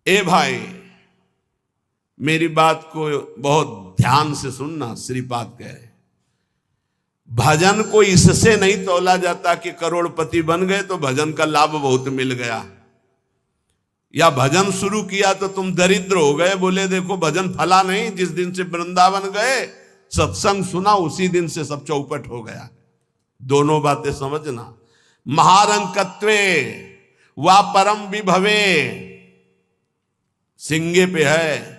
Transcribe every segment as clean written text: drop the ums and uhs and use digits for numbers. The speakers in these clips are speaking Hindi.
ए भाई, मेरी बात को बहुत ध्यान से सुनना। श्रीपाद कह रहे, भजन को इससे नहीं तौला जाता कि करोड़पति बन गए तो भजन का लाभ बहुत मिल गया, या भजन शुरू किया तो तुम दरिद्र हो गए। बोले देखो भजन फला नहीं, जिस दिन से वृंदावन गए सत्संग सुना उसी दिन से सब चौपट हो गया। दोनों बातें समझना। महारंकत्वे वा परम विभवे सिंगे पे है।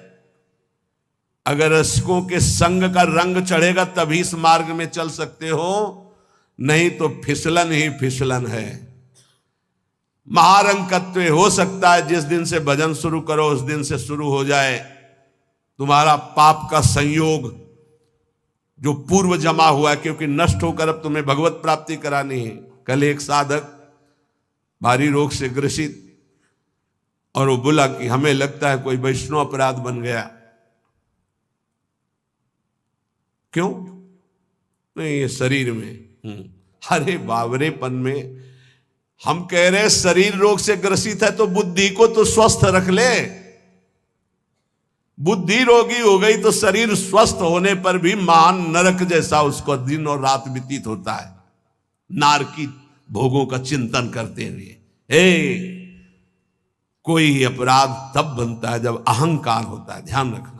अगर रसिकों के संग का रंग चढ़ेगा तभी इस मार्ग में चल सकते हो, नहीं तो फिसलन ही फिसलन है। महारंकत्व हो सकता है जिस दिन से भजन शुरू करो उस दिन से शुरू हो जाए तुम्हारा पाप का संयोग जो पूर्व जमा हुआ है, क्योंकि नष्ट होकर अब तुम्हें भगवत प्राप्ति करानी है। कल एक साधक भारी रोग से ग्रसित, और वो बोला कि हमें लगता है कोई वैष्णव अपराध बन गया। क्यों? नहीं, ये शरीर में। अरे बावरेपन में हम कह रहे शरीर रोग से ग्रसित है तो बुद्धि को तो स्वस्थ रख ले। बुद्धि रोगी हो गई तो शरीर स्वस्थ होने पर भी महान नरक जैसा उसको दिन और रात व्यतीत होता है, नारकी भोगों का चिंतन करते हुए। कोई अपराध तब बनता है जब अहंकार होता है, ध्यान रखना।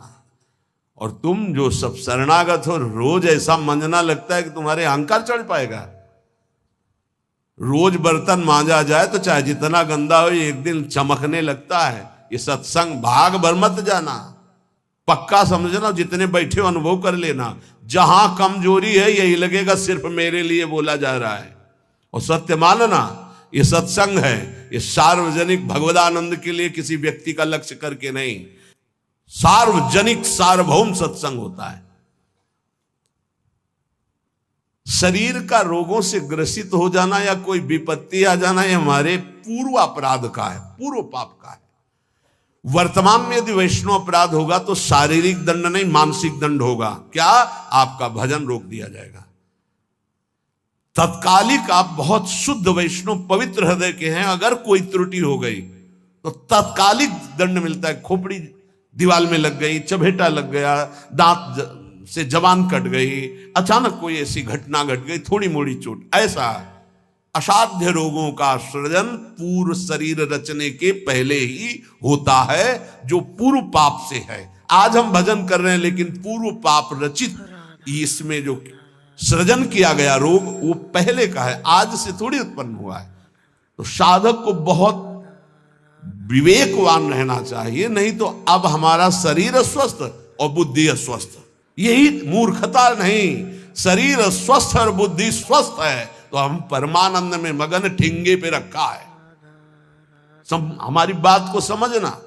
और तुम जो सब शरणागत हो, रोज ऐसा मंजना लगता है कि तुम्हारे अहंकार चढ़ पाएगा। रोज बर्तन मांजा जाए तो चाहे जितना गंदा हो एक दिन चमकने लगता है। ये सत्संग भाग भर मत जाना, पक्का समझना। जितने बैठे हो अनुभव कर लेना, जहां कमजोरी है यही लगेगा सिर्फ मेरे लिए बोला जा रहा है। और सत्य मानना, ये सत्संग है, ये सार्वजनिक भगवदानंद के लिए किसी व्यक्ति का लक्ष्य करके नहीं, सार्वजनिक सार्वभौम सत्संग होता है। शरीर का रोगों से ग्रसित हो जाना या कोई विपत्ति आ जाना ये हमारे पूर्व अपराध का है, पूर्व पाप का है। वर्तमान में यदि वैष्णव अपराध होगा तो शारीरिक दंड नहीं मानसिक दंड होगा। क्या? आपका भजन रोक दिया जाएगा। तत्कालिक आप बहुत शुद्ध वैष्णव पवित्र हृदय के हैं, अगर कोई त्रुटि हो गई तो तत्कालिक दंड मिलता है। खोपड़ी दीवाल में लग गई, चबेटा लग गया, दांत से जबान कट गई, अचानक कोई ऐसी घटना घट गई, थोड़ी मोड़ी चोट, ऐसा असाध्य रोगों का सृजन पूर्व शरीर रचने के पहले ही होता है, जो पूर्व पाप से है। आज हम भजन कर रहे हैं लेकिन पूर्व पाप रचित इसमें जो सृजन किया गया रोग वो पहले का है, आज से थोड़ी उत्पन्न हुआ है। तो साधक को बहुत विवेकवान रहना चाहिए, नहीं तो अब हमारा शरीर अस्वस्थ और बुद्धि अस्वस्थ, यही मूर्खता नहीं। शरीर स्वस्थ और बुद्धि स्वस्थ है तो हम परमानंद में मगन ठिंगे पे रखा है। हमारी बात को समझना।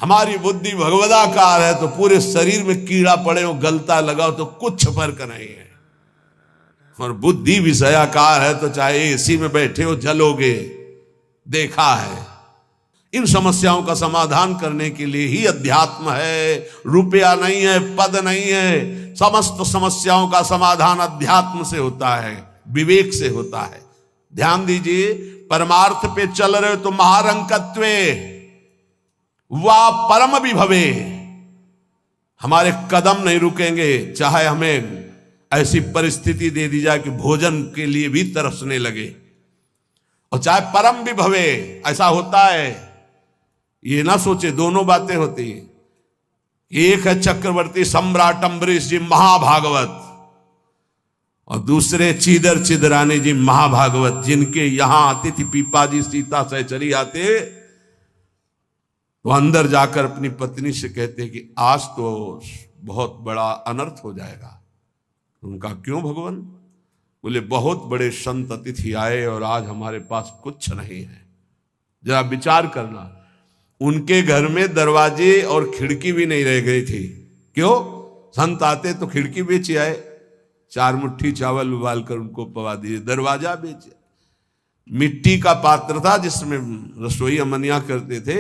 हमारी बुद्धि भगवदाकार है तो पूरे शरीर में कीड़ा पड़े हो, गलता लगाओ तो कुछ फर्क नहीं है। और बुद्धि विषयाकार है तो चाहे एसी में बैठे हो जलोगे, देखा है। इन समस्याओं का समाधान करने के लिए ही अध्यात्म है, रुपया नहीं है, पद नहीं है। समस्त समस्याओं का समाधान अध्यात्म से होता है, विवेक से होता है। ध्यान दीजिए, परमार्थ पे चल रहे हो तो महारंकत्वे वा परम विभवे, हमारे कदम नहीं रुकेंगे। चाहे हमें ऐसी परिस्थिति दे दी जाए कि भोजन के लिए भी तरसने लगे, और चाहे परम विभवे, ऐसा होता है। ये ना सोचे दोनों बातें होती हैं। एक है चक्रवर्ती सम्राट अम्बरीश जी महाभागवत, और दूसरे चीदर चिदरानी जी महाभागवत, जिनके यहां अतिथि पीपाजी सीता सहचरी आते तो अंदर जाकर अपनी पत्नी से कहते कि आज तो बहुत बड़ा अनर्थ हो जाएगा। उनका क्यों भगवान? बोले बहुत बड़े संत अतिथि आए और आज हमारे पास कुछ नहीं है। जरा विचार करना, उनके घर में दरवाजे और खिड़की भी नहीं रह गई थी। क्यों? संत आते तो खिड़की बेचे आए, 4 मुट्ठी चावल उबाल कर उनको पवा दिए, दरवाजा बेचे। मिट्टी का पात्र था जिसमें रसोई अमनिया करते थे,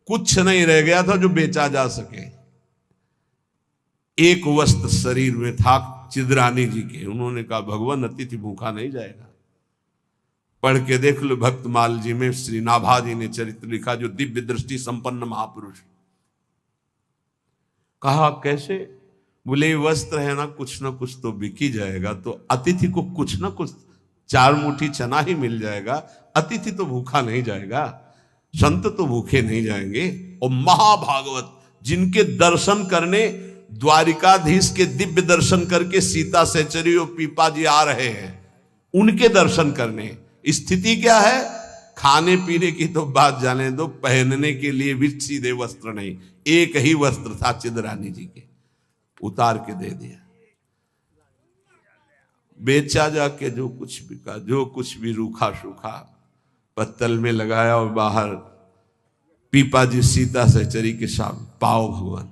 कुछ नहीं रह गया था जो बेचा जा सके। एक वस्त्र शरीर में था चिदरानी जी के। उन्होंने कहा भगवान अतिथि भूखा नहीं जाएगा। पढ़ के देख लो भक्तमाल जी में श्री नाभाजी ने चरित्र लिखा, जो दिव्य दृष्टि संपन्न महापुरुष। कहा कैसे? बोले वस्त्र है ना कुछ तो बिक ही जाएगा, तो अतिथि को कुछ ना कुछ 4 मुट्ठी चना ही मिल जाएगा, अतिथि तो भूखा नहीं जाएगा, संत तो भूखे नहीं जाएंगे। और महाभागवत जिनके दर्शन करने द्वारिकाधीश के दिव्य दर्शन करके सीता सहचरी और पीपा जी आ रहे हैं, उनके दर्शन करने स्थिति क्या है? खाने पीने की तो बात जाने दो, पहनने के लिए भी सीधे वस्त्र नहीं, एक ही वस्त्र था चिदरानी जी के, उतार के दे दिया, बेचा जाके जो कुछ बिका, जो कुछ भी रूखा सूखा पत्तल में लगाया और बाहर पीपा जी सीता सहचरी के साथ पाओ भगवान।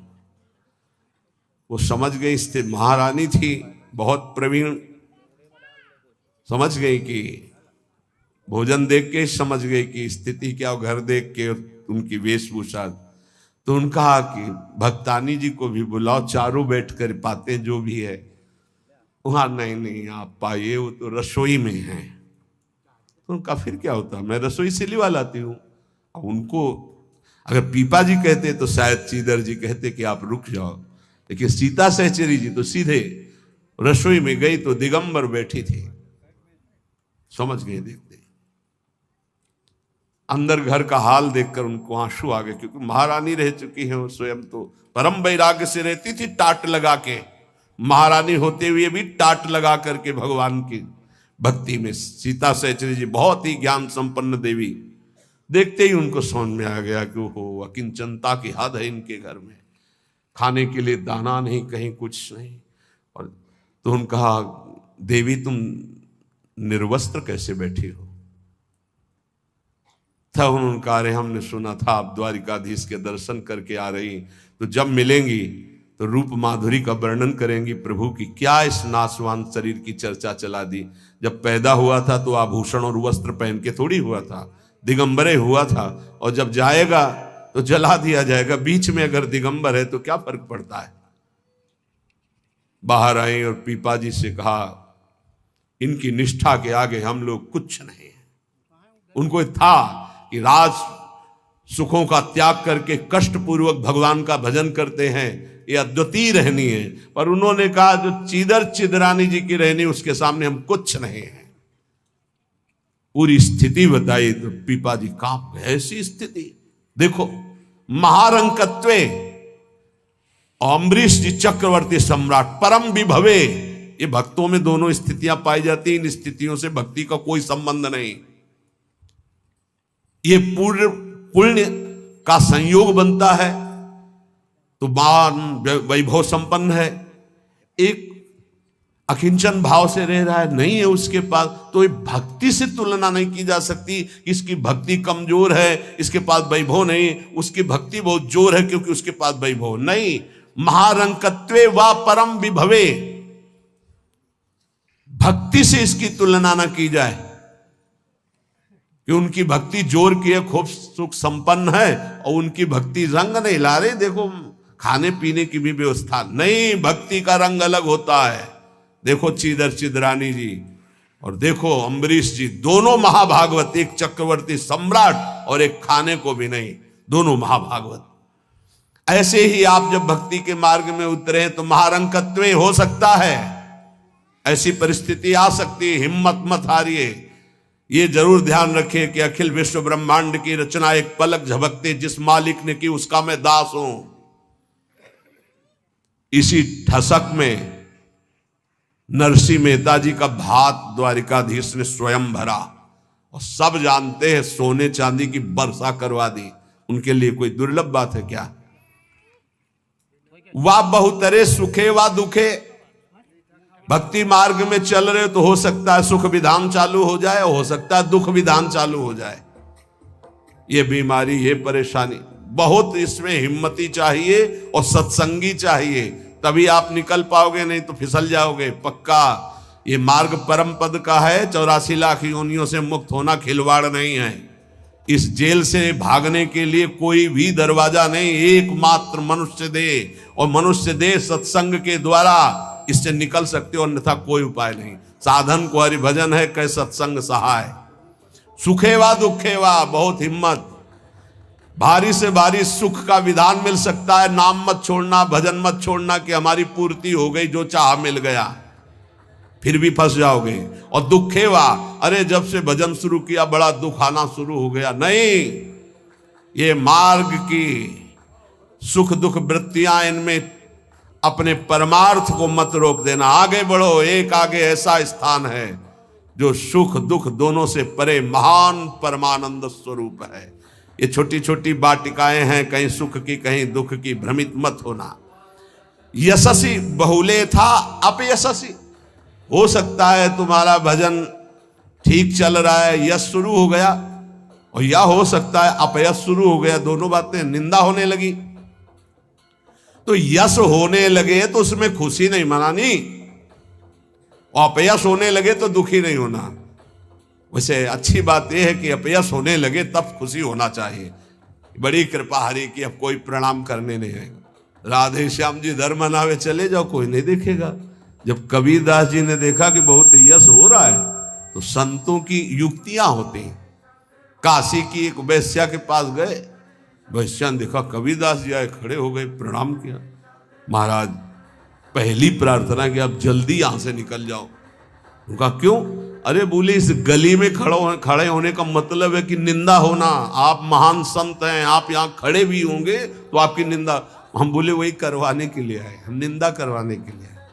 वो समझ गई, स्थिति महारानी थी बहुत प्रवीण, समझ गई कि भोजन देख के समझ गई कि स्थिति क्या, घर देख के उनकी वेशभूषा। तो उन्होंने कहा कि भक्तानी जी को भी बुलाओ, चारों बैठ कर पाते जो भी है। वहां नहीं आप पाइए, वो तो रसोई में है। तो उनका फिर क्या होता, मैं रसोई से लिवा लाती हूँ। अब उनको अगर पीपा जी कहते तो शायद चीदर जी कहते कि आप रुक जाओ, लेकिन सीता सहचरी जी तो सीधे रसोई में गई तो दिगंबर बैठी थी, समझ गए देखते। अंदर घर का हाल देखकर उनको आंसू आ गए, क्योंकि महारानी रह चुकी है, वो स्वयं तो परम वैराग्य से रहती थी, टाट लगा के, महारानी होते हुए भी टाट लगा करके भगवान की भक्ति में। सीता सहचरी जी बहुत ही ज्ञान संपन्न देवी, देखते ही उनको समझ में आ गया कि वो अकिंचनता की हद है इनके घर में, खाने के लिए दाना नहीं, कहीं कुछ नहीं। और तो उन्होंने कहा देवी तुम निर्वस्त्र कैसे बैठी हो? था उन्होंने कहा अरे हमने सुना था आप द्वारिकाधीश के दर्शन करके आ रही, तो जब मिलेंगी तो रूप माधुरी का वर्णन करेंगी प्रभु की। क्या इस नासवान शरीर की चर्चा चला दी? जब पैदा हुआ था तो आभूषण और वस्त्र पहन के थोड़ी हुआ था, दिगंबरे हुआ था, और जब जाएगा तो जला दिया जाएगा। बीच में अगर दिगंबर है तो क्या फर्क पड़ता है? बाहर आई और पीपा जी से कहा इनकी निष्ठा के आगे हम लोग कुछ नहीं है। उनको था कि राज सुखों का त्याग करके कष्ट पूर्वक भगवान का भजन करते हैं, ये अद्वितीय रहनी है, पर उन्होंने कहा जो चीदर चिदरानी जी की रहनी उसके सामने हम कुछ नहीं है। पूरी स्थिति बताई तो पीपा जी कांप गए। ऐसी स्थिति देखो, महारंकत्वे अम्बरीश जी चक्रवर्ती सम्राट परम विभवे, ये भक्तों में दोनों स्थितियां पाई जाती हैं। इन स्थितियों से भक्ति का कोई संबंध नहीं, ये पूर्ण पुण्य का संयोग बनता है तो मान वैभव संपन्न है। एक अकिंचन भाव से रह रहा है, नहीं है उसके पास, तो ये भक्ति से तुलना नहीं की जा सकती। इसकी भक्ति कमजोर है, इसके पास वैभव नहीं, उसकी भक्ति बहुत जोर है क्योंकि उसके पास वैभव नहीं। महारंकत्वे व परम विभवे, भक्ति से इसकी तुलना ना की जाए कि उनकी भक्ति जोर की है, खूब सुख संपन्न है, और उनकी भक्ति रंग नहीं ला रहे। देखो खाने पीने की भी व्यवस्था नहीं, भक्ति का रंग अलग होता है। देखो चीदर चिदरानी जी और देखो अम्बरीश जी, दोनों महाभागवत, एक चक्रवर्ती सम्राट और एक खाने को भी नहीं, दोनों महाभागवत। ऐसे ही आप जब भक्ति के मार्ग में उतरे तो महारंकत्वे हो सकता है, ऐसी परिस्थिति आ सकती है, हिम्मत मत हारिए। ये जरूर ध्यान रखिए कि अखिल विश्व ब्रह्मांड की रचना एक पलक झपकते जिस मालिक ने की उसका मैं दास हूं। इसी ठसक में नरसिंह मेहता जी का भात द्वारिकाधीश ने स्वयं भरा, और सब जानते हैं सोने चांदी की वर्षा करवा दी। उनके लिए कोई दुर्लभ बात है क्या? वाह बहुतरे सुखे वा दुखे, भक्ति मार्ग में चल रहे तो हो सकता है सुख विधान चालू हो जाए, हो सकता है दुख विधान चालू हो जाए। ये बीमारी, ये परेशानी, बहुत इसमें हिम्मती चाहिए और सत्संगी चाहिए, तभी आप निकल पाओगे, नहीं तो फिसल जाओगे पक्का। ये मार्ग परम पद का है, 84 लाख योनियों से मुक्त होना खिलवाड़ नहीं है। इस जेल से भागने के लिए कोई भी दरवाजा नहीं, एकमात्र मनुष्य दे, और मनुष्य दे सत्संग के द्वारा इससे निकल सकते हो, अन्यथा कोई उपाय नहीं। साधन को हरि भजन है, कै सत्संग सहाय। सुखे वा दुखे वा, बहुत हिम्मत। भारी से भारी सुख का विधान मिल सकता है, नाम मत छोड़ना, भजन मत छोड़ना कि हमारी पूर्ति हो गई, जो चाह मिल गया, फिर भी फंस जाओगे। और दुखे वा, अरे जब से भजन शुरू किया बड़ा दुख आना शुरू हो गया। नहीं, ये मार्ग की सुख दुख वृत्तियां, इनमें अपने परमार्थ को मत रोक देना, आगे बढ़ो। एक आगे ऐसा स्थान है जो सुख दुख दोनों से परे महान परमानंद स्वरूप है। ये छोटी छोटी वाटिकाएं हैं, कहीं सुख की कहीं दुख की, भ्रमित मत होना। यशस्वी बहुले था अपयशस्वी, हो सकता है तुम्हारा भजन ठीक चल रहा है, यश शुरू हो गया, और या हो सकता है अपयश शुरू हो गया, दोनों बातें, निंदा होने लगी। तो यश होने लगे तो उसमें खुशी नहीं मनानी, और अपयश होने लगे तो दुखी नहीं होना। वैसे अच्छी बात यह है कि अपयश होने लगे तब खुशी होना चाहिए। बड़ी कृपा हरि की, अब कोई प्रणाम करने नहीं आएगा। राधे श्याम जी धर्म मनावे चले जाओ, कोई नहीं देखेगा। जब कबीरदास जी ने देखा कि बहुत यश हो रहा है, तो संतों की युक्तियां होती हैं। काशी की एक वैश्या के पास गए, वैश्या ने देखा कबीरदास जी आए, खड़े हो गए, प्रणाम किया। महाराज पहली प्रार्थना कि आप जल्दी यहां से निकल जाओ। उनका क्यों? अरे बोले, इस गली में खड़े होने का मतलब है कि निंदा होना। आप महान संत हैं, आप यहाँ खड़े भी होंगे तो आपकी निंदा। हम बोले वही करवाने के लिए आए, हम निंदा करवाने के लिए आए,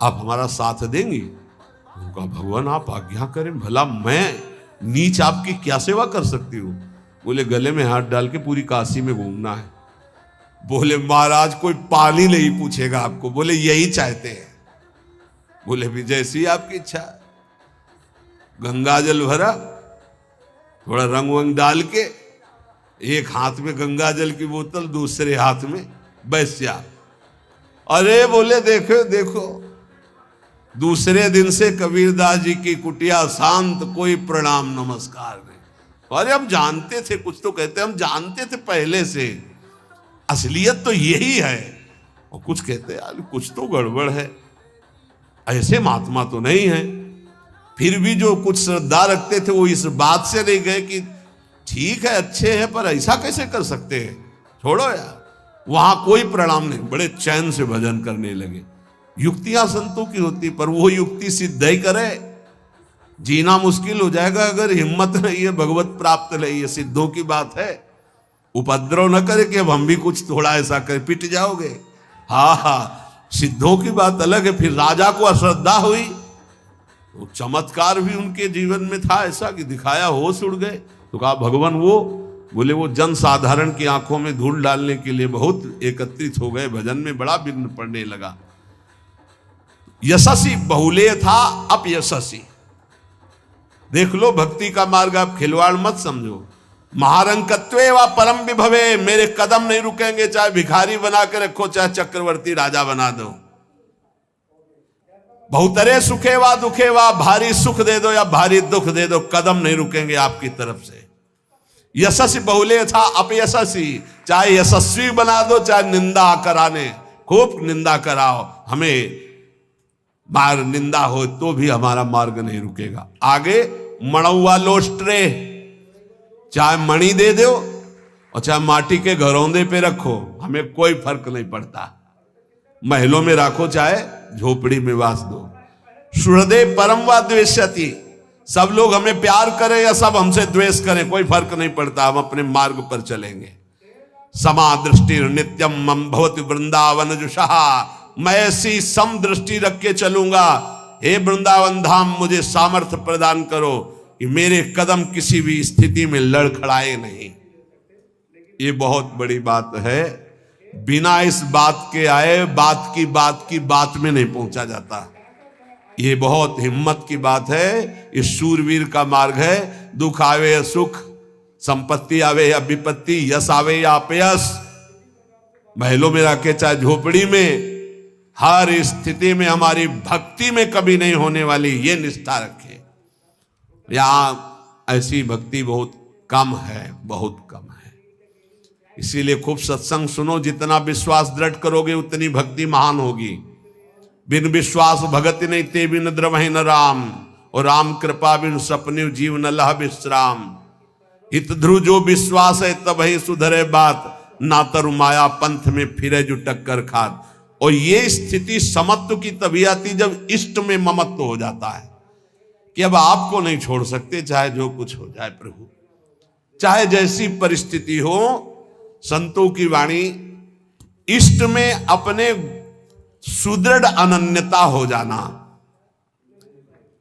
आप हमारा साथ देंगे? उनका भगवान आप आज्ञा करें, भला मैं नीच आपकी क्या सेवा कर सकती हूँ? बोले गले में हाथ डाल के पूरी काशी में घूमना है। बोले महाराज कोई पानी नहीं पूछेगा आपको। बोले यही चाहते हैं। बोले भी जैसी आपकी इच्छा। गंगा जल भरा, थोड़ा रंग वंग डाल के, एक हाथ में गंगा जल की बोतल, दूसरे हाथ में वैश्या। अरे बोले देखो देखो, दूसरे दिन से कबीरदास जी की कुटिया शांत, कोई प्रणाम नमस्कार नहीं। अरे हम जानते थे, कुछ तो कहते हम जानते थे पहले से, असलियत तो यही है। और कुछ कहते यार कुछ तो गड़बड़ है, ऐसे महात्मा तो नहीं है। फिर भी जो कुछ श्रद्धा रखते थे वो इस बात से नहीं गए कि ठीक है अच्छे हैं पर ऐसा कैसे कर सकते हैं, छोड़ो यार। वहां कोई प्रणाम नहीं, बड़े चैन से भजन करने लगे। युक्तियां संतों की होती, पर वो युक्ति सिद्ध ही करे, जीना मुश्किल हो जाएगा अगर हिम्मत नहीं है, भगवत प्राप्त नहीं है। सिद्धों की बात है, उपद्रव न करे कि अब हम भी कुछ थोड़ा ऐसा कर पिट जाओगे। हाँ हाँ, सिद्धों की बात अलग है। फिर राजा को अश्रद्धा हुई, तो चमत्कार भी उनके जीवन में था ऐसा कि दिखाया, होश उड़ गए। तो कहा भगवान वो, बोले वो जन साधारण की आंखों में धूल डालने के लिए बहुत एकत्रित हो गए, भजन में बड़ा विघ्न पड़ने लगा। यशस्वी बहुले था अपयशस्वी। देख लो भक्ति का मार्ग, आप खिलवाड़ मत समझो। महारंकत्वे व परम विभवे, मेरे कदम नहीं रुकेंगे, चाहे भिखारी बना के रखो, चाहे चक्रवर्ती राजा बना दो। बहुतरे सुखे वा दुखे वा, भारी सुख दे दो या भारी दुख दे दो, कदम नहीं रुकेंगे आपकी तरफ से। यशस्वी बहुले था अपयशस्वी, चाहे यशस्वी बना दो चाहे निंदा कराने, खूब निंदा कराओ, हमें मार निंदा हो तो भी हमारा मार्ग नहीं रुकेगा। आगे मणुआ लोस्ट्रे, चाहे मणि दे दो और चाहे माटी के घरौंदे पे रखो, हमें कोई फर्क नहीं पड़ता। महलों में रखो चाहे झोपड़ी में वास दो। सुहृदे परम व द्वेष्यति, सब लोग हमें प्यार करें या सब हमसे द्वेष करें, कोई फर्क नहीं पड़ता, हम अपने मार्ग पर चलेंगे। समा दृष्टि नित्यम मम भवति वृंदावन जुषा, मैं ऐसी सम दृष्टि रख के चलूंगा। हे वृंदावन धाम, मुझे सामर्थ्य प्रदान करो कि मेरे कदम किसी भी स्थिति में लड़खड़ाए नहीं। ये बहुत बड़ी बात है। बिना इस बात के आए बात की बात में नहीं पहुंचा जाता। ये बहुत हिम्मत की बात है। इस शूरवीर का मार्ग है। दुख आवे या सुख, संपत्ति आवे या विपत्ति, यश आवे या अपयश, महलों में रखे चाहे झोपड़ी में, हर स्थिति में हमारी भक्ति में कभी नहीं होने वाली, ये निष्ठा रखे। यहां ऐसी भक्ति बहुत कम है, बहुत कम है। इसीलिए खूब सत्संग सुनो, जितना विश्वास दृढ़ करोगे उतनी भक्ति महान होगी। बिन विश्वास भगति नहीं ते बिन द्रवहि न राम, और राम कृपा बिन सपने जीव न लह विश्राम। हित ध्रुव जो विश्वास है तब ही सुधरे बात, ना तरु माया पंथ में फिरे जो टक्कर खात। और ये स्थिति समत्व की तभी आती जब इष्ट में ममत्व हो जाता है कि अब आपको नहीं छोड़ सकते, चाहे जो कुछ हो जाए प्रभु, चाहे जैसी परिस्थिति हो। संतों की वाणी, इष्ट में अपने सुदृढ़ अनन्यता हो जाना।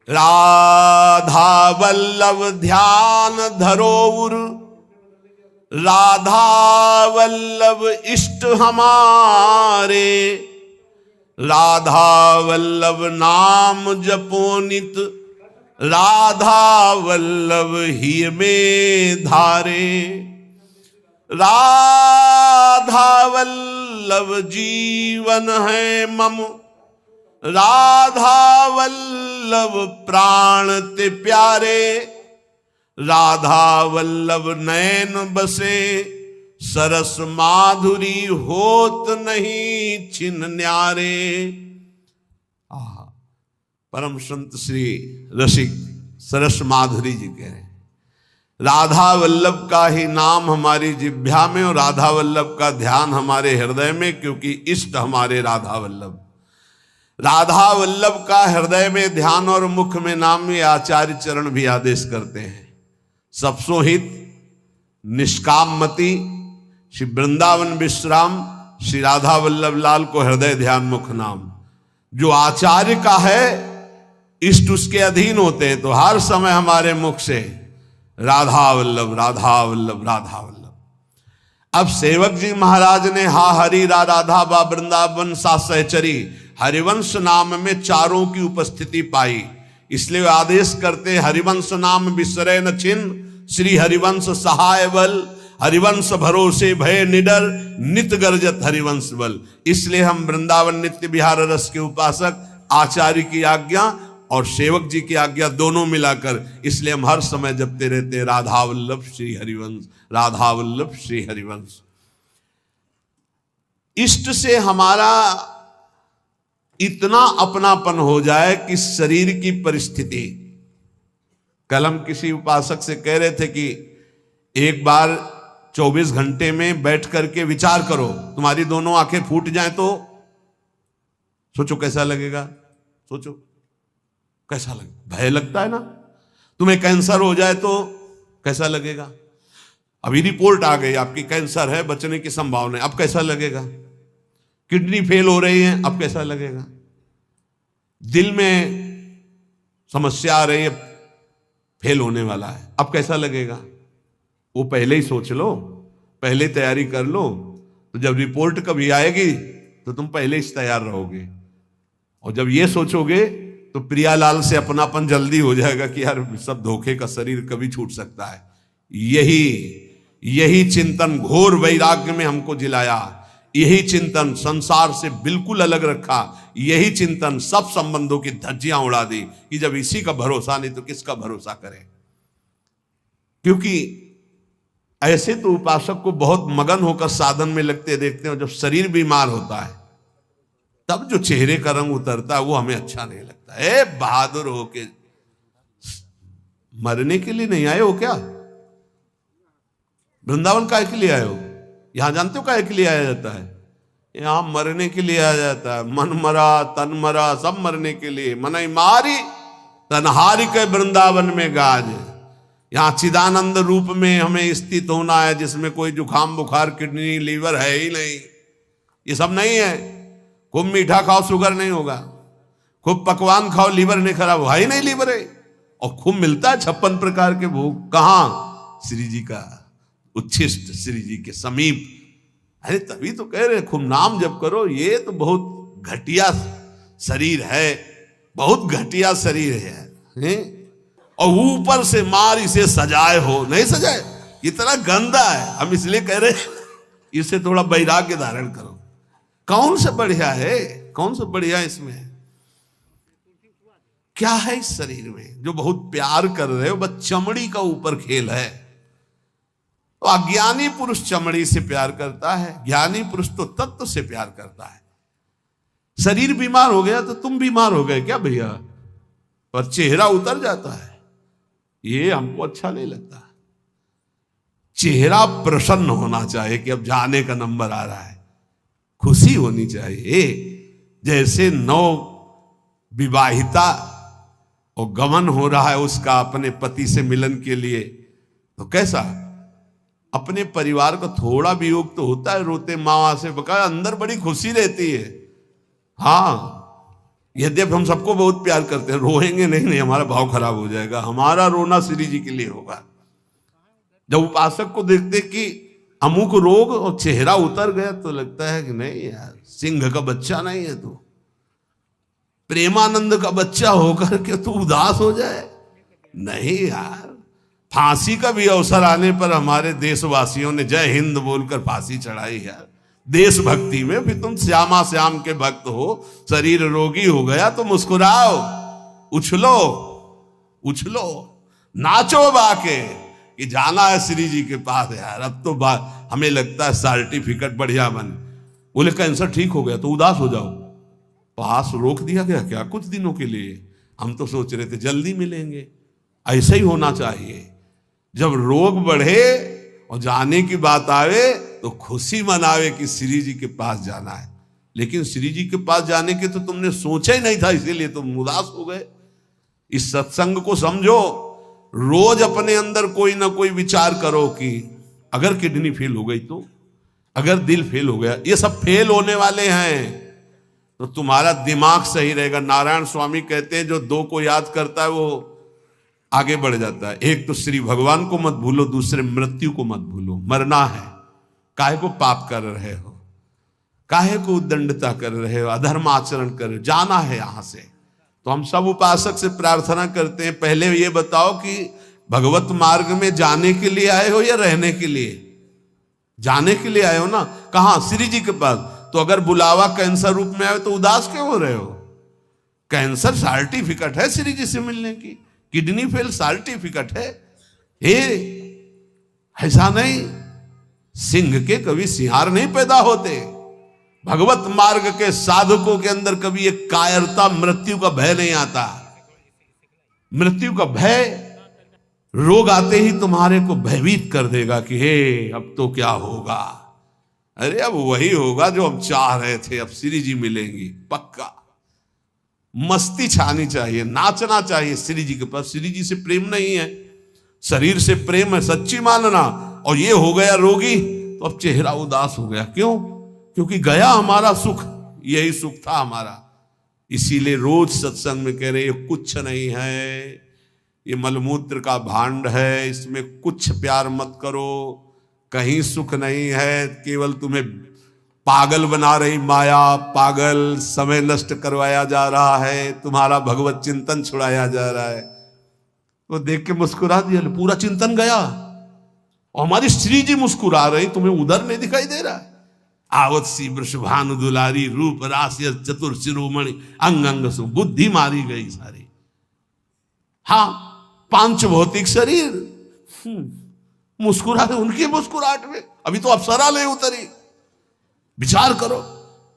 राधा वल्लभ ध्यान धरोउर, राधा वल्लभ इष्ट हमारे, राधा वल्लभ नाम जपोनित, राधा वल्लभ ही में धारे। राधा वल्लभ जीवन है मम, राधा वल्लभ प्राण ते प्यारे, राधा वल्लभ नैन बसे, सरस माधुरी होत नहीं छिन न्यारे। परम संत श्री रसिक सरस माधुरी जी कह रहे हैं, राधा वल्लभ का ही नाम हमारी जिह्वा में और राधा वल्लभ का ध्यान हमारे हृदय में, क्योंकि इष्ट हमारे राधा वल्लभ। राधा वल्लभ का हृदय में ध्यान और मुख में नाम, ये आचार्य चरण भी आदेश करते हैं। सबसो हित निष्काम मति, श्री वृंदावन विश्राम, श्री राधा वल्लभ लाल को हृदय ध्यान मुख नाम। जो आचार्य का है इष्ट उसके अधीन होते हैं, तो हर समय हमारे मुख से राधा वल्लभ राधा वल्लभ राधा वल्लभ। अब सेवक जी महाराज ने हा हरि रा राधा बा वृंदावन सा सहचरी, हरिवंश नाम में चारों की उपस्थिति पाई, इसलिए आदेश करते हरिवंश नाम विसरे न छिन्न, श्री हरिवंश सहाय बल, हरिवंश भरोसे भय निडर, नित गर्जत हरिवंश बल। इसलिए हम वृंदावन नित्य विहार रस के उपासक, आचार्य की आज्ञा और सेवक जी की आज्ञा दोनों मिलाकर, इसलिए हम हर समय जपते रहते राधा वल्लभ श्री हरिवंश, राधा वल्लभ श्री हरिवंश। इष्ट से हमारा इतना अपनापन हो जाए कि शरीर की परिस्थिति, कल हम किसी उपासक से कह रहे थे कि एक बार 24 घंटे में बैठ करके विचार करो, तुम्हारी दोनों आंखें फूट जाएं तो सोचो कैसा लगेगा। सोचो कैसा लगेगा, भय लगता है ना। तुम्हें कैंसर हो जाए तो कैसा लगेगा। अभी रिपोर्ट आ गई आपकी कैंसर है, बचने की संभावना है, अब कैसा लगेगा। किडनी फेल हो रही है, अब कैसा लगेगा। दिल में समस्या आ रही है, फेल होने वाला है, अब कैसा लगेगा। वो पहले ही सोच लो, पहले तैयारी कर लो, तो जब रिपोर्ट कभी आएगी तो तुम पहले ही तैयार रहोगे। और जब ये सोचोगे तो प्रियालाल से अपनापन जल्दी हो जाएगा कि यार सब धोखे का शरीर कभी छूट सकता है। यही चिंतन घोर वैराग्य में हमको जिलाया, यही चिंतन संसार से बिल्कुल अलग रखा, यही चिंतन सब संबंधों की धज्जियां उड़ा दी कि जब इसी का भरोसा नहीं तो किसका भरोसा करें। क्योंकि ऐसे तो उपासक को बहुत मगन होकर साधन में लगते देखते हैं, जब शरीर बीमार होता है तब जो चेहरे का रंग उतरता है वो हमें अच्छा नहीं लगता। ए बहादुर हो के मरने के लिए नहीं आए हो क्या। वृंदावन काहे के लिए आए हो। यहां जानते हो काहे के लिए आया जाता है। यहां मरने के लिए आया जाता है। मन मरा तन मरा सब मरने के लिए। मनई मारी तनहारी के वृंदावन में गाज। यहां चिदानंद रूप में हमें स्थित होना है, जिसमें कोई जुकाम बुखार किडनी लीवर है ही नहीं। ये सब नहीं है। खूब मीठा खाओ शुगर नहीं होगा, खूब पकवान खाओ लीवर नहीं खराब हुआ ही नहीं लीवर है। और खूब मिलता है 56 प्रकार के भोग, कहां श्री जी का उच्छिष्ट, श्री जी के समीप। अरे तभी तो कह रहे खूब नाम जप करो। ये तो बहुत घटिया शरीर है, बहुत घटिया शरीर है। और ऊपर से मार इसे सजाए हो, नहीं सजाए, इतना गंदा है। हम इसलिए कह रहे इसे थोड़ा वैराग्य धारण करो। कौन सा बढ़िया है, कौन सा बढ़िया इसमें क्या है इस शरीर में जो बहुत प्यार कर रहे हो। बस चमड़ी का ऊपर खेल है। तो अज्ञानी पुरुष चमड़ी से प्यार करता है, ज्ञानी पुरुष तो तत्व से प्यार करता है। शरीर बीमार हो गया तो तुम बीमार हो गए क्या भैया। और चेहरा उतर जाता है, ये हमको अच्छा नहीं लगता। चेहरा प्रसन्न होना चाहिए कि अब जाने का नंबर आ रहा है, खुशी होनी चाहिए। जैसे नौ विवाहिता और गमन हो रहा है उसका अपने पति से मिलन के लिए, तो कैसा अपने परिवार का थोड़ा वियोग तो होता है, रोते माँ से बकाया, अंदर बड़ी खुशी रहती है। हाँ, यद्यपि हम सबको बहुत प्यार करते हैं, रोएंगे नहीं, हमारा भाव खराब हो जाएगा। हमारा रोना श्री जी के लिए होगा। जब उपासक को देखते कि अमुक रोग और चेहरा उतर गया, तो लगता है कि नहीं यार, सिंह का बच्चा नहीं है तू, प्रेमानंद का बच्चा होकर के तू उदास हो जाए। नहीं यार, फांसी का भी अवसर आने पर हमारे देशवासियों ने जय हिंद बोलकर फांसी चढ़ाई यार, देशभक्ति में। फिर तुम श्यामा श्याम के भक्त हो, शरीर रोगी हो गया तो मुस्कुराओ, उछलो उछलो, नाचो बाके कि जाना है श्री जी के पास यार। अब तो हमें लगता है सर्टिफिकेट बढ़िया बन, बोले कैंसर ठीक हो गया तो उदास हो जाओ, पास रोक दिया गया क्या कुछ दिनों के लिए? हम तो सोच रहे थे जल्दी मिलेंगे। ऐसा ही होना चाहिए, जब रोग बढ़े और जाने की बात आवे तो खुशी मनावे कि श्री जी के पास जाना है। लेकिन श्री जी के पास जाने के तो तुमने सोचा ही नहीं था, इसीलिए तुम उदास हो गए। इस सत्संग को समझो, रोज अपने अंदर कोई ना कोई विचार करो कि अगर किडनी फेल हो गई तो, अगर दिल फेल हो गया, ये सब फेल होने वाले हैं तो तुम्हारा दिमाग सही रहेगा। नारायण स्वामी कहते हैं जो दो को याद करता है वो आगे बढ़ जाता है। एक तो श्री भगवान को मत भूलो, दूसरे मृत्यु को मत भूलो। मरना है, काहे को पाप कर रहे हो, काहे को उद्दंडता कर रहे हो, अधर्म आचरण कर रहे हो, जाना है यहां से। तो हम सब उपासक से प्रार्थना करते हैं, पहले ये बताओ कि भगवत मार्ग में जाने के लिए आए हो या रहने के लिए? जाने के लिए आए हो ना। कहां? श्री जी के पास। तो अगर बुलावा कैंसर रूप में आए तो उदास क्यों हो रहे हो? कैंसर सर्टिफिकेट है श्री जी से मिलने की, किडनी फेल सर्टिफिकेट है। ऐसा नहीं, सिंह के कभी सिंहार नहीं पैदा होते। भगवत मार्ग के साधकों के अंदर कभी एक कायरता, मृत्यु का भय नहीं आता। मृत्यु का भय रोग आते ही तुम्हारे को भयभीत कर देगा कि हे अब तो क्या होगा। अरे अब वही होगा जो हम चाह रहे थे, अब श्री जी मिलेंगी पक्का। मस्ती छानी चाहिए, नाचना चाहिए श्री जी के पास। श्री जी से प्रेम नहीं है, शरीर से प्रेम है, सच्ची मानना। और ये हो गया रोगी तो अब चेहरा उदास हो गया, क्यों? क्योंकि गया हमारा सुख, यही सुख था हमारा। इसीलिए रोज सत्संग में कह रहे ये कुछ नहीं है, ये मलमूत्र का भांड है, इसमें कुछ प्यार मत करो, कहीं सुख नहीं है, केवल तुम्हें पागल बना रही माया, पागल समय नष्ट करवाया जा रहा है, तुम्हारा भगवत चिंतन छुड़ाया जा रहा है। तो देख के मुस्कुरा दिया, पूरा चिंतन गया। और हमारी श्री जी मुस्कुरा रही, तुम्हें उधर नहीं दिखाई दे रहा? आवत सी वृषभानु दुलारी, रूप राशि चतुर शिरोमणि, अंग अंग सु बुद्धि मारी गई सारी। हाँ, पांच भौतिक शरीर मुस्कुरा रहे, उनकी मुस्कुराहट में अभी तो अप्सरा ले उतरी। विचार करो,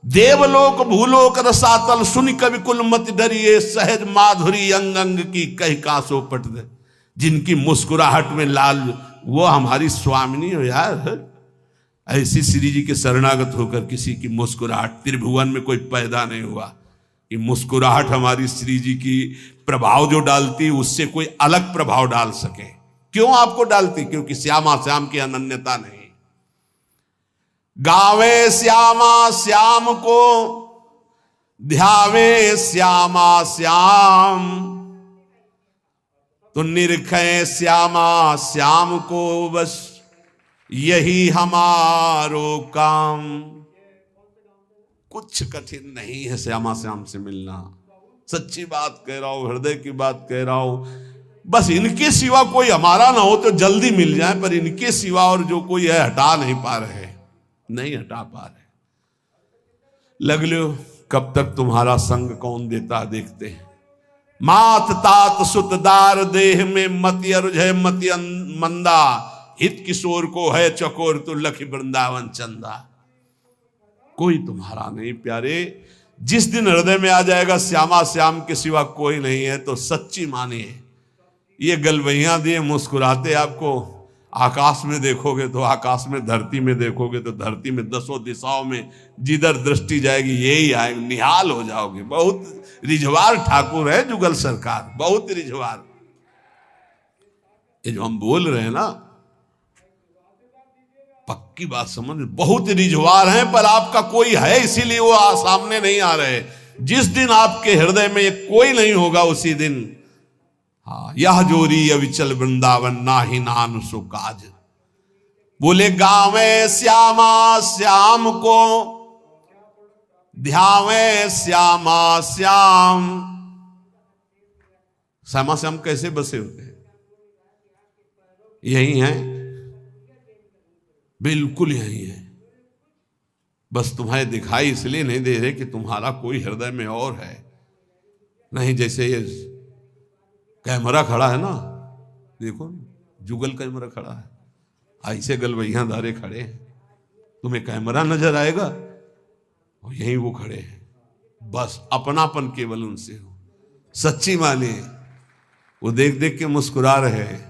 देवलोक भूलोक रसातल, सुन कवि कुल मत डरिए, सहज माधुरी अंग अंग की कह कासो पट दे। जिनकी मुस्कुराहट में लाल, वो हमारी स्वामिनी हो यार। ऐसी श्री जी के शरणागत होकर किसी की मुस्कुराहट, त्रिभुवन में कोई पैदा नहीं हुआ कि मुस्कुराहट हमारी श्री जी की प्रभाव जो डालती उससे कोई अलग प्रभाव डाल सके। क्यों आपको डालती? क्योंकि श्यामा श्याम की अनन्यता नहीं। गावे श्यामा श्याम को, ध्यावे श्यामा श्याम, तो निरखे श्यामा श्याम को, बस यही हमारो काम। कुछ कठिन नहीं है श्यामा श्याम से मिलना, सच्ची बात कह रहा हूं, हृदय की बात कह रहा हूं। बस इनके सिवा कोई हमारा ना हो तो जल्दी मिल जाए, पर इनके सिवा और जो कोई है हटा नहीं पा रहे, नहीं हटा पा रहे। लग लो कब तक तुम्हारा संग कौन देता देखते हैं। मात तात सुतदार देह में मति अरुझे मति मंदा, हित किशोर को है चकोर तो लख वृंदावन चंदा। कोई तुम्हारा नहीं प्यारे, जिस दिन हृदय में आ जाएगा श्यामा श्याम के सिवा कोई नहीं है, तो सच्ची मानिए ये गलवैया दिए मुस्कुराते आपको आकाश में देखोगे तो आकाश में, धरती में देखोगे तो धरती में, दसों दिशाओं में जिधर दृष्टि जाएगी यही आएंगे, निहाल हो जाओगे। बहुत रिझवार ठाकुर है जुगल सरकार, बहुत रिझवार। ये जो हम बोल रहे हैं ना, पक्की बात समझ, बहुत रिझवार हैं, पर आपका कोई है इसीलिए वो सामने नहीं आ रहे। जिस दिन आपके हृदय में कोई नहीं होगा उसी दिन, हाँ, यह जोरी अविचल वृंदावन नाही नान सो काज। बोले गावे श्यामा श्याम को ध्यावे श्यामा श्याम। श्यामा श्याम कैसे बसे होते हैं? यही है, बिल्कुल यही है। बस तुम्हें दिखाई इसलिए नहीं दे रहे कि तुम्हारा कोई हृदय में और है। नहीं, जैसे ये कैमरा खड़ा है ना, देखो जुगल कैमरा खड़ा है, ऐसे गलवैया धारे खड़े हैं, तुम्हें कैमरा नजर आएगा और यहीं वो खड़े हैं। बस अपनापन केवल उनसे हो, सच्ची माने, वो देख देख के मुस्कुरा रहे हैं।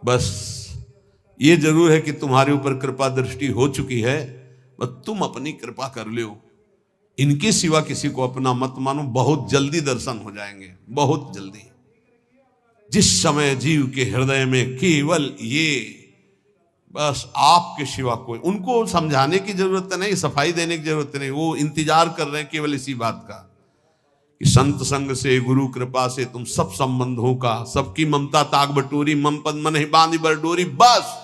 बस ये जरूर है कि तुम्हारे ऊपर कृपा दृष्टि हो चुकी है, बस तुम अपनी कृपा कर लो। इनके सिवा किसी को अपना मत मानो, बहुत जल्दी दर्शन हो जाएंगे, बहुत जल्दी। जिस समय जीव के हृदय में केवल ये, बस आपके सिवा कोई, उनको समझाने की जरूरत नहीं, सफाई देने की जरूरत नहीं, वो इंतजार कर रहे हैं केवल इसी बात का कि संत संग से, गुरु कृपा से तुम सब संबंधों का, सबकी ममता ताक बटोरी, मम पद मन ही बांधी बरडोरी। बस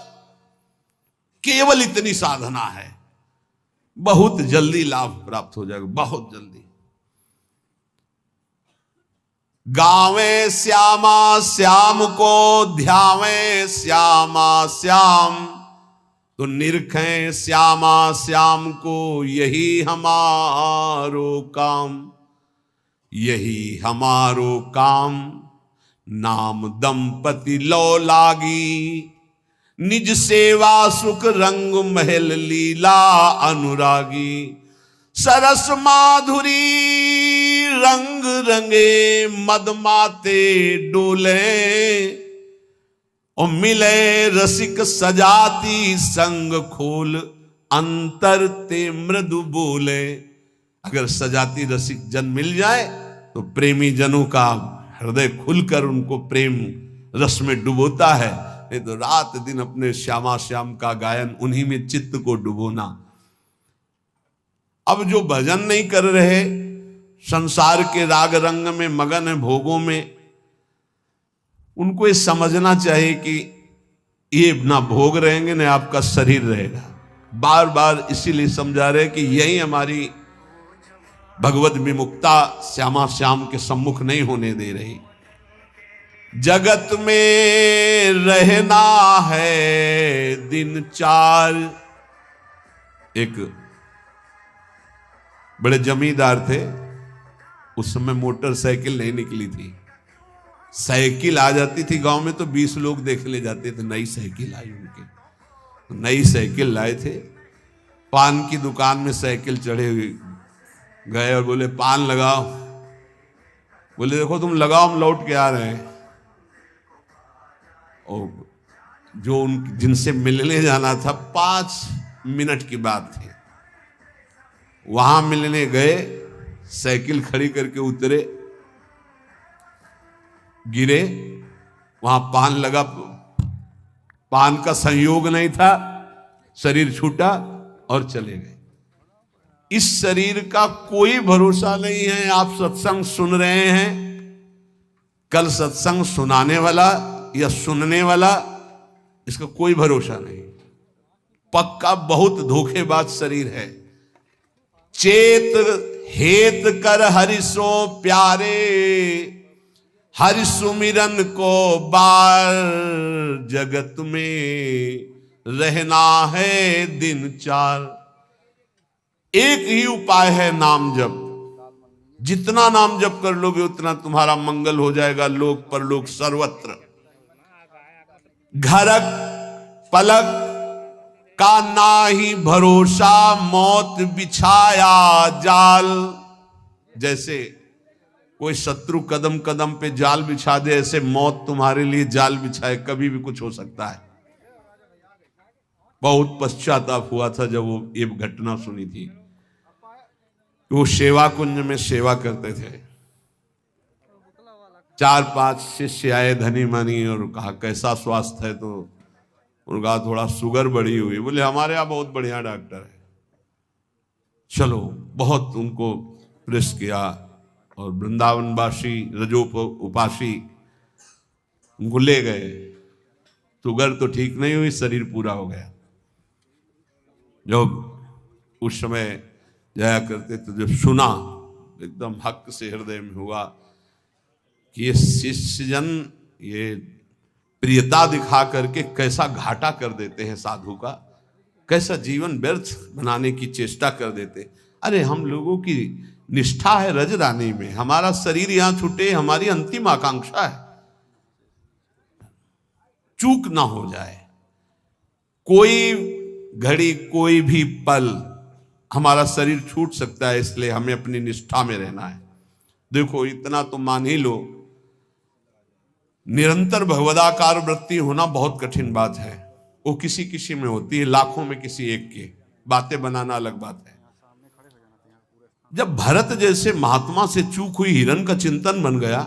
केवल इतनी साधना है, बहुत जल्दी लाभ प्राप्त हो जाएगा, बहुत जल्दी। गावे श्यामा श्याम को ध्यावे श्यामा श्याम, तो निरखें श्यामा श्याम को यही हमारो काम, यही हमारो काम। नाम दंपति लो लागी, निज सेवा सुख रंग महल लीला अनुरागी। सरस माधुरी रंग रंगे मदमाते डोले, और मिले रसिक सजाती संग खोल, अंतर ते मृदु बोले। अगर सजाती रसिक जन मिल जाए तो प्रेमी जनों का हृदय खुलकर उनको प्रेम रस में डुबोता है। नहीं तो रात दिन अपने श्यामा श्याम का गायन, उन्हीं में चित्त को डुबोना। अब जो भजन नहीं कर रहे, संसार के राग रंग में मगन है, भोगों में, उनको ये समझना चाहिए कि ये ना भोग रहेंगे ना आपका शरीर रहेगा। बार बार इसीलिए समझा रहे कि यही हमारी भगवत विमुक्ता श्यामा श्याम के सम्मुख नहीं होने दे रही। जगत में रहना है दिन चार। एक बड़े जमींदार थे, उस समय मोटरसाइकिल नहीं निकली थी। साइकिल आ जाती थी गांव में तो 20 लोग देख ले जाते थे। नई साइकिल आई उनके, नई साइकिल लाए थे। पान की दुकान में साइकिल चढ़े हुए गए और बोले पान लगाओ। बोले देखो तुम लगाओ, हम लौट के आ रहे हैं। और जो उन जिनसे मिलने जाना था 5 मिनट की बात थी, वहां मिलने गए, साइकिल खड़ी करके उतरे, गिरे, वहां पान लगा, पान का संयोग नहीं था, शरीर छूटा और चले गए। इस शरीर का कोई भरोसा नहीं है। आप सत्संग सुन रहे हैं, कल सत्संग सुनाने वाला या सुनने वाला, इसका कोई भरोसा नहीं। पक्का बहुत धोखेबाज शरीर है। चेत हेत कर हरिसो प्यारे, हरि सुमिरन को बार। जगत में रहना है दिन चार। एक ही उपाय है नाम जप। जितना नाम जप कर लोगे उतना तुम्हारा मंगल हो जाएगा, लोक परलोक सर्वत्र। घरक पलक का नाही भरोसा मौत बिछाया जाल। जैसे कोई शत्रु कदम कदम पे जाल बिछा दे, ऐसे मौत तुम्हारे लिए जाल बिछाए, कभी भी कुछ हो सकता है। बहुत पश्चाताप हुआ था जब वो ये घटना सुनी थी। वो सेवा कुंज में सेवा करते थे, 4-5 शिष्य आए धनी मनी और कहा कैसा स्वास्थ्य है, तो उनका थोड़ा शुगर बढ़ी हुई। बोले हमारे यहाँ बहुत बढ़िया डॉक्टर है, चलो। बहुत उनको प्रेस किया और वृंदावनवासी रजोप उपासी उनको ले गए। शुगर तो ठीक नहीं हुई, शरीर पूरा हो गया। जब उस समय जाया करते तो जब सुना, एकदम हक से हृदय में हुआ कि ये शिष्यजन ये प्रियता दिखा करके कैसा घाटा कर देते हैं साधु का, कैसा जीवन व्यर्थ बनाने की चेष्टा कर देते। अरे हम लोगों की निष्ठा है रजरानी में, हमारा शरीर यहां छूटे हमारी अंतिम आकांक्षा है, चूक ना हो जाए। कोई घड़ी कोई भी पल हमारा शरीर छूट सकता है, इसलिए हमें अपनी निष्ठा में रहना है। देखो इतना तो मान ही लो, निरंतर भगवदाकार वृत्ति होना बहुत कठिन बात है। वो किसी किसी में होती है, लाखों में किसी एक की। बातें बनाना अलग बात है। जब भरत जैसे महात्मा से चूक हुई हिरण का चिंतन बन गया,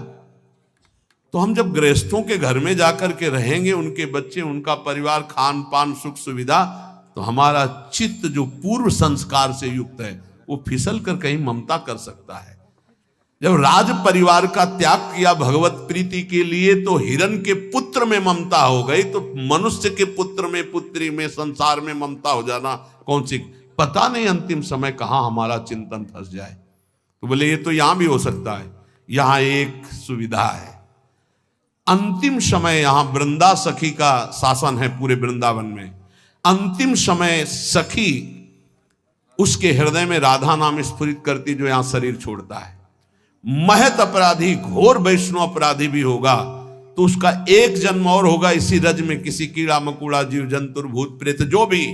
तो हम जब गृहस्थों के घर में जाकर के रहेंगे, उनके बच्चे उनका परिवार, खान पान सुख सुविधा, तो हमारा चित्त जो पूर्व संस्कार से युक्त है वो फिसल कर कहीं ममता कर सकता है। जब राज परिवार का त्याग किया भगवत प्रीति के लिए, तो हिरण के पुत्र में ममता हो गई, तो मनुष्य के पुत्र में, पुत्री में, संसार में ममता हो जाना कौन सी। पता नहीं अंतिम समय कहां हमारा चिंतन फंस जाए। तो बोले ये तो यहां भी हो सकता है। यहां एक सुविधा है, अंतिम समय यहां वृंदा सखी का शासन है पूरे वृंदावन में। अंतिम समय सखी उसके हृदय में राधा नाम स्फुरित करती, जो यहां शरीर छोड़ता है। महत अपराधी, घोर वैष्णव अपराधी भी होगा तो उसका एक जन्म और होगा इसी रज में, किसी कीड़ा मकुड़ा जीव जंतुर भूत प्रेत जो भी,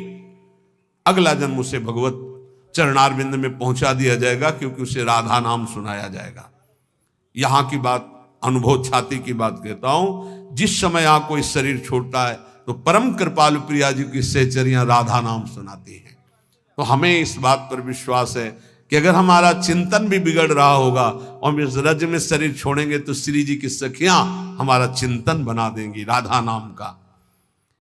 अगला जन्म उसे भगवत चरणारविंद में पहुंचा दिया जाएगा, क्योंकि उसे राधा नाम सुनाया जाएगा। यहां की बात, अनुभव छाती की बात कहता हूं। जिस समय यहां कोई शरीर छोड़ता है तो परम कृपालु प्रिया जी की सहचरियां राधा नाम सुनाती हैं। तो हमें इस बात पर विश्वास है कि अगर हमारा चिंतन भी बिगड़ रहा होगा और हम इस रज में शरीर छोड़ेंगे, तो श्री जी की सखियां हमारा चिंतन बना देंगी राधा नाम का।